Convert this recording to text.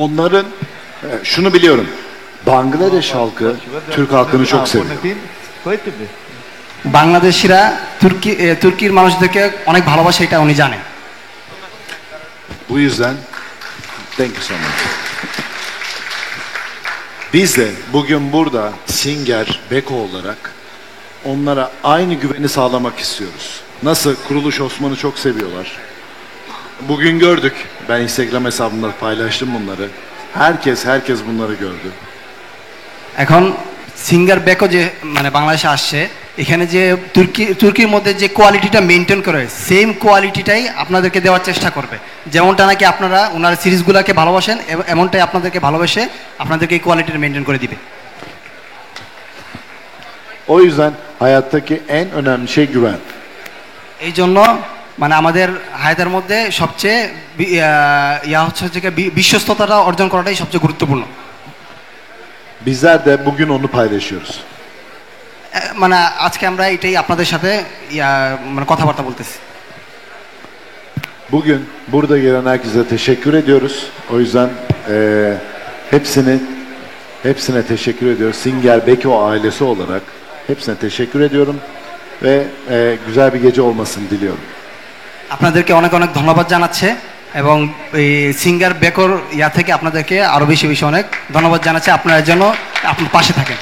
Onların şunu biliyorum. Bangladeş halkı Türk halkını çok seviyor. বাংলাদেশিরা তুর্কির মানুষদেরকে অনেক ভালোবাসে, এটা উনি জানেন। Bu yüzden thank you so much. Biz de bugün burada Singer, Beko olarak onlara aynı güveni sağlamak istiyoruz. Nasıl Kuruluş Osman'ı çok seviyorlar. Bugün gördük. Ben Instagram hesabımda paylaştım bunları. Herkes bunları gördü. এখন singer Beko যে মানে বাংলাদেশে আসছে, এখানে যে তুর্কির মধ্যে যে কোয়ালিটিটা মেনটেন করে সেম কোয়ালিটিটাই আপনাদেরকে দেওয়ার চেষ্টা করবে। যেমনটা নাকি আপনারা ওনার সিরিজগুলোকে ভালোবাসেন, এমনটাই আপনাদেরকে ভালোবেসে আপনাদেরকে এই কোয়ালিটিটা মেনটেন করে দিবে। O yüzden hayattaki en önemli şey güven. এই জন্য মানে আমাদের হায়াতের মধ্যে সবচেয়ে হচ্ছে যে বিশ্বস্ততাটা অর্জন করাটাই সবচেয়ে গুরুত্বপূর্ণ। Bizler de bugün onu paylaşıyoruz. মানে আজকে আমরা এটাই আপনাদের সাথে মানে কথাবার্তা বলতেছি। Bugün burada gelen herkese teşekkür ediyoruz. O yüzden hepsine teşekkür ediyoruz. Singer Beko ailesi olarak hepsine teşekkür ediyorum ve güzel bir gece olmasını diliyorum. আপনাদেরকে অনেক অনেক ধন্যবাদ জানাচ্ছে এবং এই সিঙ্গার বেকর থেকে আপনাদেরকে আরো বেশি অনেক ধন্যবাদ জানাচ্ছে। আপনারা যেন আপনার পাশে থাকেন।